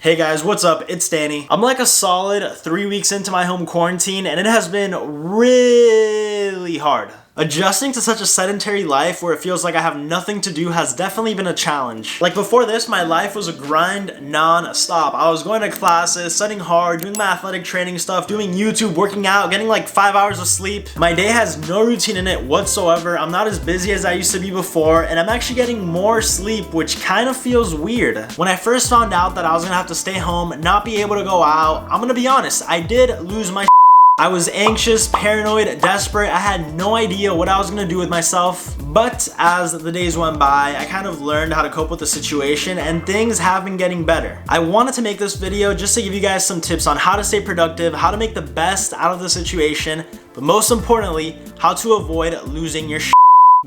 Hey guys, what's up? It's Danny. I'm like a solid 3 weeks into my home quarantine and it has been really hard. Adjusting to such a sedentary life where it feels like I have nothing to do has definitely been a challenge. Like before this, my life was a grind non-stop. I was going to classes, studying hard, doing my athletic training stuff, doing YouTube, working out, getting like 5 hours of sleep. My day has no routine in it whatsoever. I'm not as busy as I used to be before, and I'm actually getting more sleep, which kind of feels weird. When I first found out that I was gonna have to stay home, not be able to go out, I'm gonna be honest, I did lose my I was anxious, paranoid, desperate. I had no idea what I was gonna do with myself. But as the days went by, I kind of learned how to cope with the situation and things have been getting better. I wanted to make this video just to give you guys some tips on how to stay productive, how to make the best out of the situation, but most importantly, how to avoid losing your shit.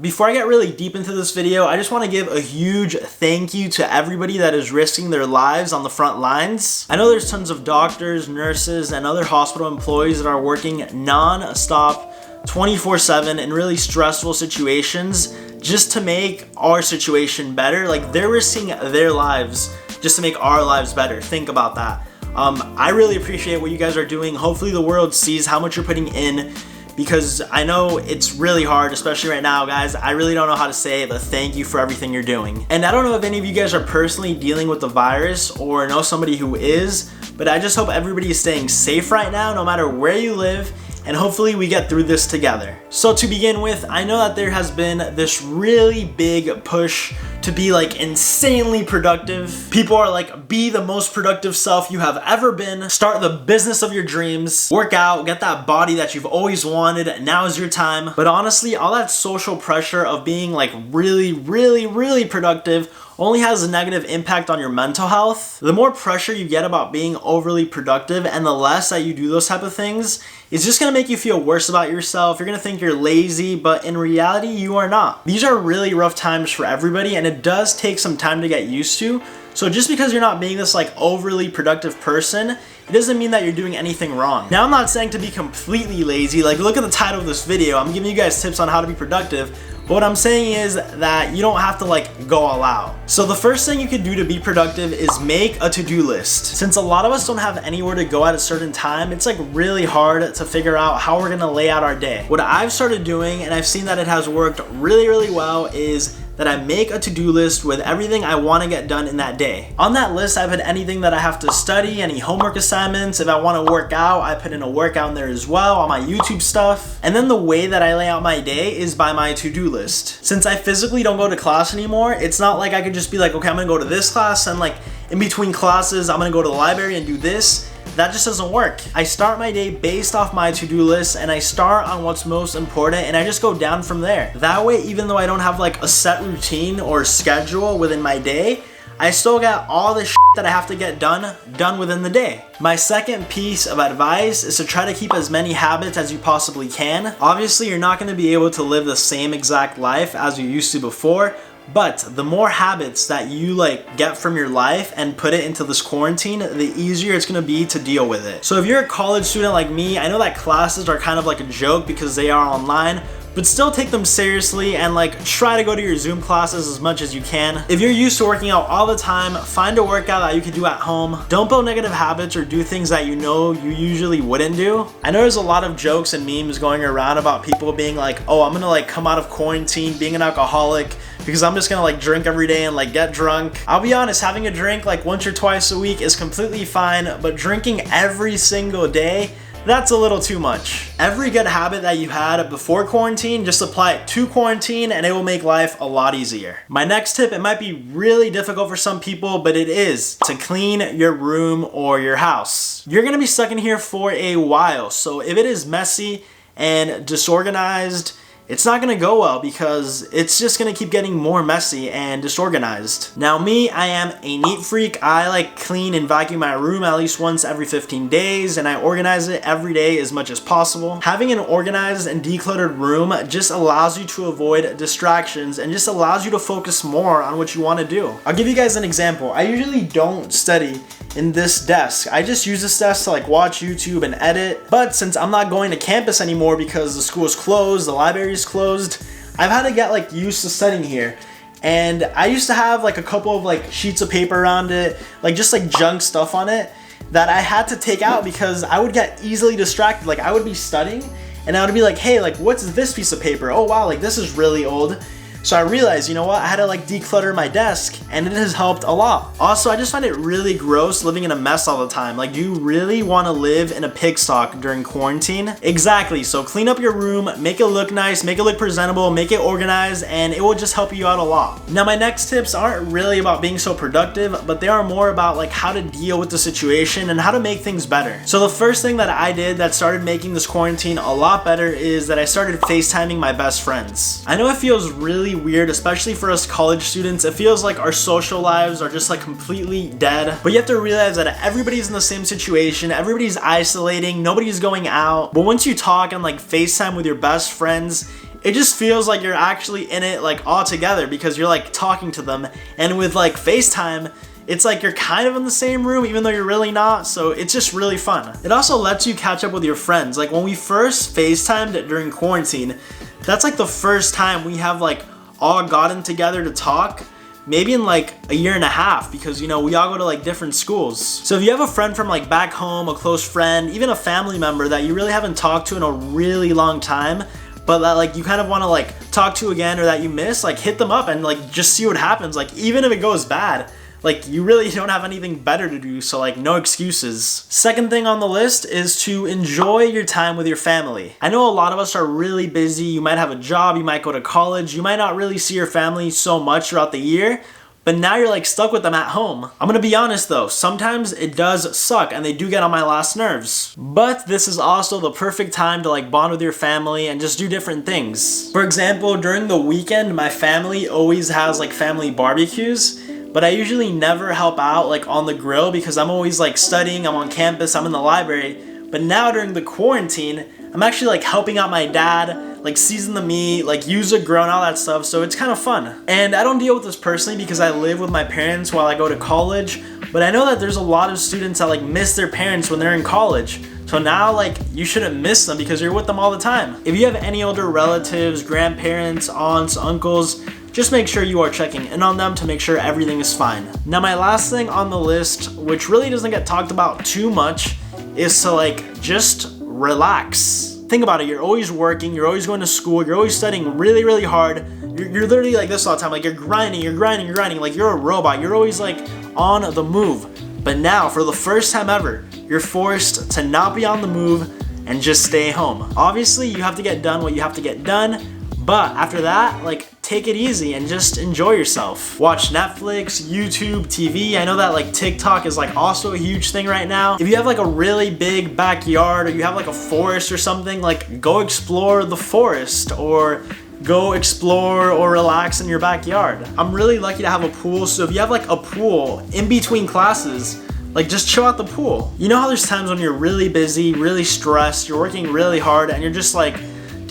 Before I get really deep into this video, I just want to give a huge thank you to everybody that is risking their lives on the front lines. I know there's tons of doctors, nurses, and other hospital employees that are working non-stop 24/7 in really stressful situations just to make our situation better. Like they're risking their lives just to make our lives better. Think about that. I really appreciate what you guys are doing. Hopefully the world sees how much you're putting in, because I know it's really hard, especially right now, guys. I really don't know how to say it, but thank you for everything you're doing. And I don't know if any of you guys are personally dealing with the virus or know somebody who is, but I just hope everybody is staying safe right now, no matter where you live, and hopefully we get through this together. So to begin with, I know that there has been this really big push to be like insanely productive. People are like, be the most productive self you have ever been, start the business of your dreams, work out, get that body that you've always wanted, now is your time. But honestly, all that social pressure of being like really productive only has a negative impact on your mental health. The more pressure you get about being overly productive and the less that you do those type of things, it's just gonna make you feel worse about yourself. You're gonna think you're lazy, but in reality, you are not. These are really rough times for everybody, and it does take some time to get used to. So just because you're not being this like overly productive person, it doesn't mean that you're doing anything wrong. Now, I'm not saying to be completely lazy. Like, look at the title of this video. I'm giving you guys tips on how to be productive. But what I'm saying is that you don't have to like go all out. So the first thing you can do to be productive is make a to-do list. Since a lot of us don't have anywhere to go at a certain time, it's like really hard to figure out how we're gonna lay out our day. What I've started doing, and I've seen that it has worked really well, is that I make a to-do list with everything I want to get done in that day. On that list, I put anything that I have to study, any homework assignments. If I want to work out, I put in a workout in there as well, all my YouTube stuff. And then the way that I lay out my day is by my to-do list. Since I physically don't go to class anymore, it's not like I could just be like, okay, I'm gonna go to this class, and like in between classes, I'm gonna go to the library and do this. That just doesn't work. I start my day based off my to-do list, and I start on what's most important, and I just go down from there. That way, even though I don't have like a set routine or schedule within my day, I still got all the shit that I have to get done within the day. My second piece of advice is to try to keep as many habits as you possibly can. Obviously, you're not gonna be able to live the same exact life as you used to before, but the more habits that you like get from your life and put it into this quarantine, the easier it's gonna be to deal with it. So if you're a college student like me, I know that classes are kind of like a joke because they are online, but still take them seriously and like try to go to your Zoom classes as much as you can. If you're used to working out all the time, find a workout that you can do at home. Don't build negative habits or do things that you know you usually wouldn't do. I know there's a lot of jokes and memes going around about people being like, oh, I'm gonna like come out of quarantine being an alcoholic because I'm just gonna like drink every day and like get drunk. I'll be honest, having a drink like once or twice a week is completely fine, but drinking every single day, that's a little too much. Every good habit that you had before quarantine, just apply it to quarantine and it will make life a lot easier. My next tip, it might be really difficult for some people, but it is to clean your room or your house. You're gonna be stuck in here for a while, so if it is messy and disorganized, it's not gonna go well because it's just gonna keep getting more messy and disorganized. Now me, I am a neat freak. I like clean and vacuum my room at least once every 15 days, and I organize it every day as much as possible. Having an organized and decluttered room just allows you to avoid distractions and just allows you to focus more on what you wanna do. I'll give you guys an example. I usually don't study in this desk. I just use this desk to like watch YouTube and edit. But since I'm not going to campus anymore because the school is closed, the library is closed, I've had to get like used to studying here. And I used to have like a couple of like sheets of paper around it, like just like junk stuff on it that I had to take out because I would get easily distracted. Like I would be studying and I would be like, hey, like what's this piece of paper? Oh wow, like this is really old. So I realized, you know what, I had to like declutter my desk, and it has helped a lot. Also, I just find it really gross living in a mess all the time. Like, do you really want to live in a pigsty during quarantine? Exactly, so clean up your room, make it look nice, make it look presentable, make it organized, and it will just help you out a lot. Now, my next tips aren't really about being so productive, but they are more about like how to deal with the situation and how to make things better. So the first thing that I did that started making this quarantine a lot better is that I started FaceTiming my best friends. I know it feels really weird, especially for us college students. It feels like our social lives are just like completely dead, but you have to realize that everybody's in the same situation, everybody's isolating, nobody's going out. But once you talk and like FaceTime with your best friends, it just feels like you're actually in it like all together because you're like talking to them. And with like FaceTime, it's like you're kind of in the same room even though you're really not, so it's just really fun. It also lets you catch up with your friends. Like when we first FaceTimed during quarantine, that's like the first time we have like all gotten together to talk, maybe in like a year and a half, because you know we all go to like different schools. So if you have a friend from like back home, a close friend, even a family member that you really haven't talked to in a really long time, but that like you kind of want to like talk to again or that you miss, like hit them up and like just see what happens. Like even if it goes bad, like you really don't have anything better to do, so like no excuses. Second thing on the list is to enjoy your time with your family. I know a lot of us are really busy. You might have a job, you might go to college, you might not really see your family so much throughout the year, but now you're like stuck with them at home. I'm gonna be honest though, sometimes it does suck and they do get on my last nerves. But this is also the perfect time to like bond with your family and just do different things. For example, during the weekend, my family always has like family barbecues, but I usually never help out like on the grill because I'm always like studying, I'm on campus, I'm in the library. But now during the quarantine, I'm actually like helping out my dad, like season the meat, like use the grill and all that stuff, so it's kind of fun. And I don't deal with this personally because I live with my parents while I go to college, but I know that there's a lot of students that like miss their parents when they're in college. So now like you shouldn't miss them because you're with them all the time. If you have any older relatives, grandparents, aunts, uncles, just make sure you are checking in on them to make sure everything is fine. Now my last thing on the list, which really doesn't get talked about too much, is to like just relax. Think about it, you're always working, you're always going to school, you're always studying really, really hard. You're literally like this all the time, like you're grinding, like you're a robot, you're always like on the move. But now, for the first time ever, you're forced to not be on the move and just stay home. Obviously, you have to get done what you have to get done, but after that, like, take it easy and just enjoy yourself. Watch Netflix, YouTube, TV. I know that like TikTok is like also a huge thing right now. If you have like a really big backyard or you have like a forest or something, like go explore the forest or go explore or relax in your backyard. I'm really lucky to have a pool, so if you have like a pool in between classes, like just chill at the pool. You know how there's times when you're really busy, really stressed, you're working really hard and you're just like,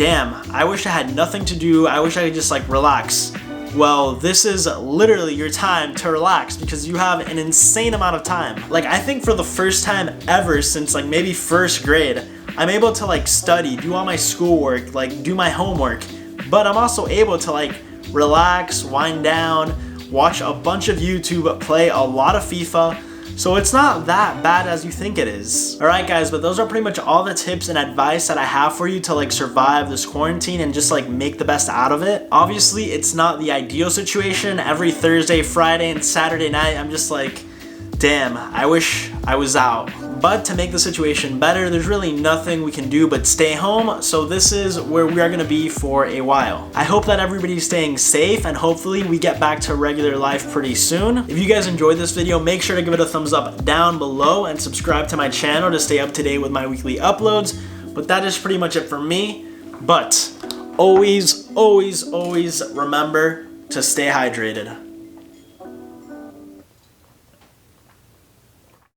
damn, I wish I had nothing to do. I wish I could just like relax. Well, this is literally your time to relax because you have an insane amount of time. Like I think for the first time ever since like maybe first grade, I'm able to like study, do all my schoolwork, like do my homework, but I'm also able to like relax, wind down, watch a bunch of YouTube, play a lot of FIFA. So it's not that bad as you think it is. Alright guys, but those are pretty much all the tips and advice that I have for you to like survive this quarantine and just like make the best out of it. Obviously, it's not the ideal situation. Every Thursday, Friday, and Saturday night, I'm just like, damn, I wish I was out. But to make the situation better, there's really nothing we can do but stay home, so this is where we are gonna be for a while. I hope that everybody's staying safe and hopefully we get back to regular life pretty soon. If you guys enjoyed this video, make sure to give it a thumbs up down below and subscribe to my channel to stay up to date with my weekly uploads. But that is pretty much it for me. But always, always, always remember to stay hydrated.